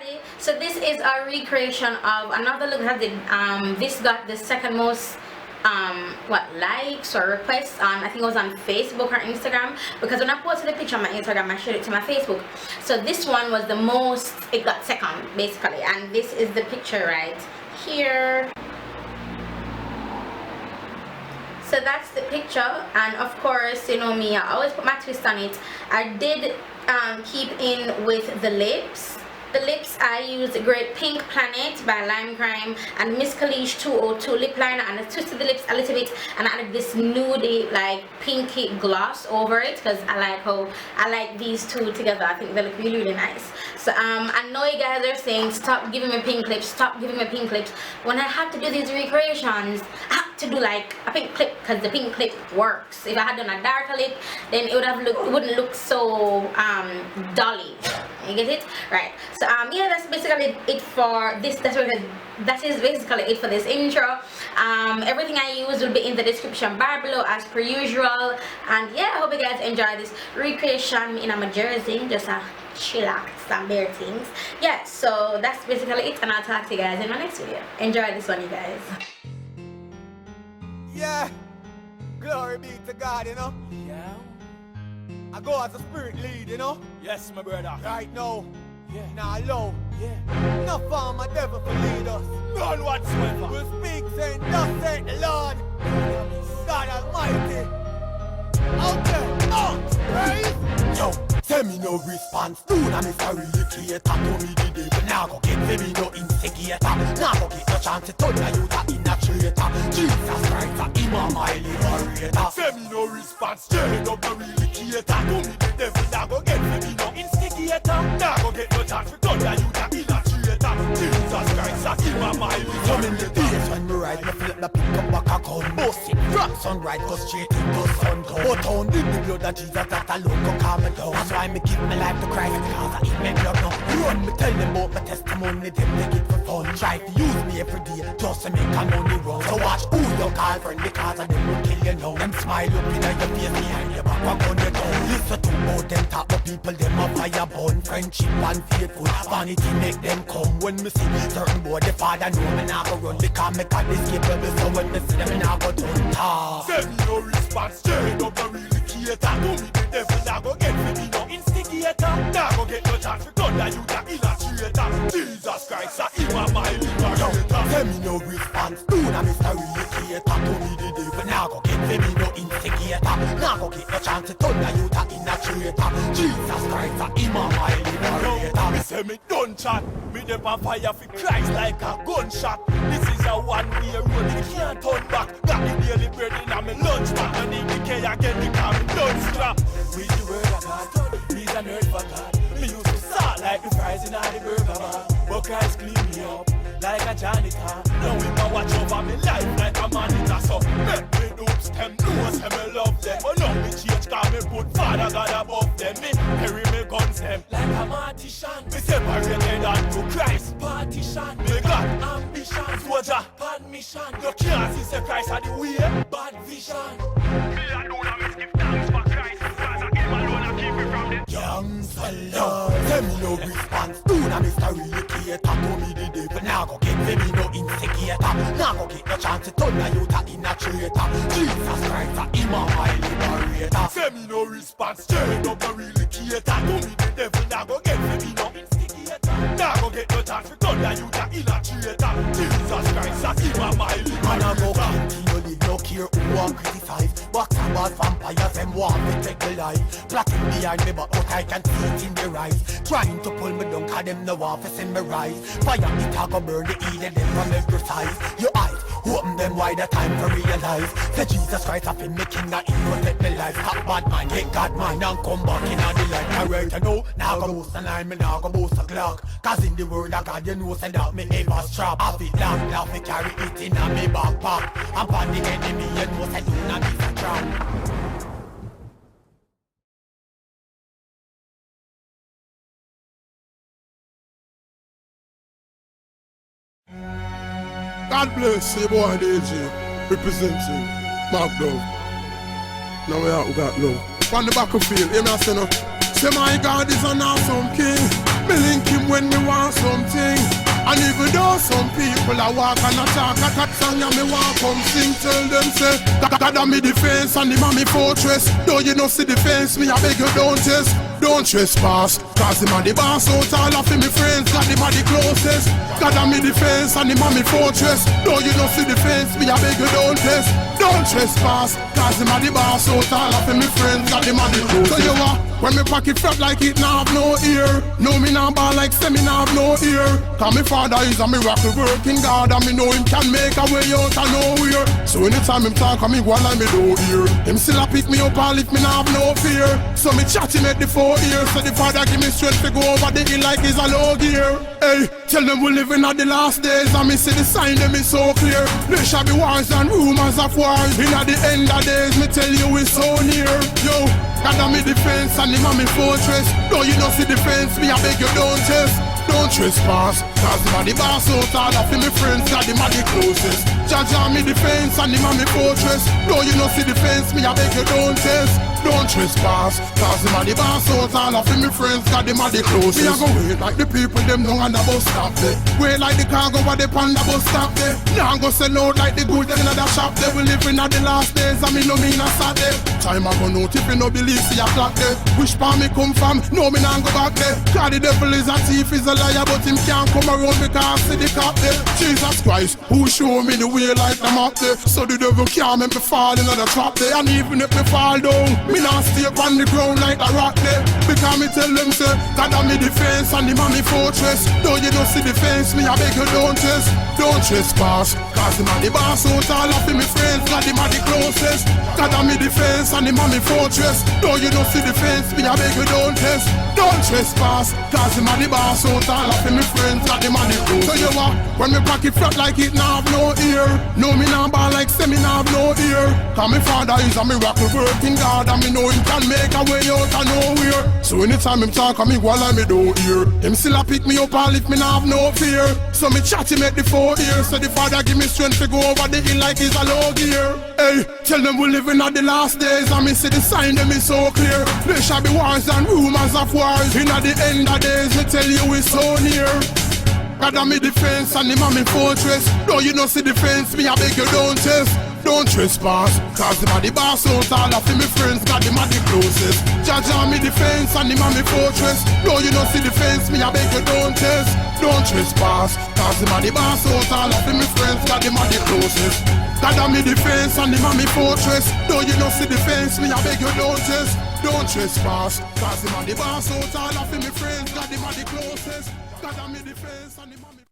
everybody, so this is a recreation of another look that did this got the second most likes or requests on, I think it was on Facebook or Instagram, because when I posted the picture on my Instagram I showed it to my Facebook. So this one was the most, it got second basically, and this is the picture right here. So that's the picture, and of course, you know me, I always put my twist on it. I did keep in with the lips. The lips, I used Great Pink Planet by Lime Crime and Miss Kalish 202 lip liner, and I twisted the lips a little bit and added this nudie like pinky gloss over it because I like these two together. I think they look really, really nice. So I know you guys are saying stop giving me pink lips, stop giving me pink lips. When I have to do these recreations, I have to do like a pink lip because the pink lip works. If I had done a darker lip, then it wouldn't look so dolly. You get it? Right. So yeah, that's basically it for this. That is basically it for this intro. Everything I use will be in the description bar below as per usual. And yeah, I hope you guys enjoy this recreation in my jersey, just a chillax and bare things. Yeah, so that's basically it, and I'll talk to you guys in my next video. Enjoy this one, you guys. Yeah, glory be to God, you know. Yeah. I go as a spirit lead, you know. Yes, my brother. Right now. Yeah. Now low. Yeah. No form of devil for lead us. None whatsoever. We speak saying, thus saith the Lord, God Almighty. Out there, praise. Yo, send me no response. Dude, I'm Mr. Relocator. To me the devil now go get me no instigator. Now go get no chance to turn you to in a traitor. Jesus Christ, him a my liberator. Send me no response. Straight up the relocator. To me the devil now go get me no instigator. Now go get no chance to turn you to in a traitor. Jesus Christ, him a my liberator. Come in the days when me ride, me flip the pick up back a gun. Bust it, drop sunrise, go straight into sundown. But on did the blood of Jesus that alone go calm me down. That's why me give my life to Christ, because I eat my blood now. Run me tell them about my testimony, them make it for fun. Try to use me every day, just to make a money run. So watch who you call friend, because of them will kill you now. Them smile up in your face, behind your back, walk on your tongue. Listen to about them talk about people, them a fire burn. Friendship and faithful, vanity make them come. When me see certain boy, the father know me now go run. Because me can't escape them, so when me see them now go done talk. Send me no response. Straight up the relocator. To me the devil now go get me no instigator. Now go get no chance to turn you to in a traitor. Jesus Christ, him a my liberator. Send me no response. Dude, I'm Mr. Relocator. To me the devil now go get me no instigator. Now go get no chance to turn you to in a traitor. Jesus Christ, him a my liberator. Me say me done chat. Me dem on fire for Christ like a gunshot. This is a one-way road, me can't turn back. Got the daily bread in a me lunch pack. I need the K again because me done strap. With the word of God, me's a nerd for God. Me used to start like the fries in all the burger bar. But Christ clean me up like a janitor. Now we ma watch over me life like a monitor. So make me dupes them, know say me love them. But now me change cause me put Father God above them. Me carry me guns them like a martisan. Me separated unto Christ partition. Me got ambition, soldier, pan mission. You can't see say Christ are the way, bad vision. Me alone I must give thanks for Christ, because I him alone I keep me from the young fella. Send me no response. Dude, I'm Mr. Relocator. To me the devil now go get me no instigator. Now go get no chance to turn you to in a traitor. Jesus Christ, him a my liberator. Send me no response. Straight up the relocator. To me the devil now go get me no instigator. Now go get no chance to turn you to in a traitor. Jesus Christ, him a my liberator. And I go continually, no care who want criticize. Box and bad vampires, them want me take the life. Plotting behind me, but I can see it in their eyes. Trying to pull me down, cause them no want to see me rise. Fire it a go burn the eating them from every side. Your eyes, open them wide, the time for realize. Say Jesus Christ, I feel me king, and he protect me life. Stop bad mind, get God mind, and come back in the light. Alright, you know, now go boost a line, me now go boost a clock. Cause in the word of God, you know, send out me ever strap. I feel laugh, me carry it in a me backpack. I'm on the enemy, you know, say do not miss a trap. God bless you, boy, DJ, representing Mark Dove. Now we out, we got love. On the battlefield, you know, say my God is an awesome king. Me link him when me want some know some people I walk and I talk a cat song and me walk come sing. Tell them say God me defense and him a me fortress. Though you know see the fence, me I beg you don't test. Don't trespass, cause him a the boss out all of me friends, God him a the closest. God me defense and him a me fortress. Though you know see the fence, me I beg you don't test. Don't trespass, cause him a the boss out all of me friends, God him a the closest. So you are, when me pocket fat like it nah have no ear. No me nah ball like say me nah have no ear. Cause me father is a miracle working God, and me know him can make a way out of nowhere. So anytime him talk and me go like me do hear. Him still a pick me up and lift me nah have no fear. So me chat him at the 4 years. So the father give me strength to go over the hill like he's a low gear. Hey, tell them we living at the last days, and me see the sign them is so clear. There shall be wars and rumors of wars. In at the end of days, me tell you it's so near. Yo, God me defense and him a me fortress. Though you know see the fence, me I beg you don't test. Don't trespass, cause him a the boss out all of me friends, God him a the closest. Judge me defense and him a me fortress. Though you know see the fence, me I beg you don't test. Don't trespass, cause him a the boss out all of me friends, God him a the closest. Me a go wait like the people them down on the bus stop there. Wait like the cargo what they on the bus stop there. Now go sell out like the goods in the shop there. We living at the last days and me no mean a sad day. Time I go note if you no believe see a clock there. Which part me come from, no me nah go back there. Cause the devil is a thief, is a liar, but him can't come around because see the cop there. Jesus Christ, who show me the way like the map there. So the devil can't make me fall in the trap there. And even if me fall down, me not stay on the ground like a rock there. Because me tell them say, God a me defense and him a me fortress. Though you don't see the fence, me I beg you don't test. Don't trespass, cause him a the boss out all of me friends, God him a the closest. God a me defense and him a me fortress. Though you don't see the fence, me I beg you don't test. Don't trespass, cause him a the boss out all of me friends, God him a the closest. So you are, when me pocket flat like it nah have no ear. No me nah ball like say me nah have no ear. Cause me father is a miracle working God, and me know him can make a way out of nowhere. So anytime him talk and me go like me do hear. Him still a pick me up and lift me nah have no fear. So me chat him at the 4 years. So the father give me strength to go over the hill like he's a low gear. Hey, tell them we living at the last days, and me see the sign them is so clear. There shall be wars and rumors of wars. In at the end of days, me tell you it's so near. God a me defense and him a me fortress. Though you don't see the fence, me I beg you don't test. Don't trespass, cause him a the boss out all of me friends, God him a the closest. Judge me defense and him a me fortress. Though you don't see the fence, me I beg you don't test. Don't trespass, cause him a the boss out all of me friends, God him a the closest. God a me defense and him a me fortress. Though you don't see the fence, me I beg you don't test. Don't trespass, cause him a the boss out all of me friends, God him a the closest. God a me defense and him a me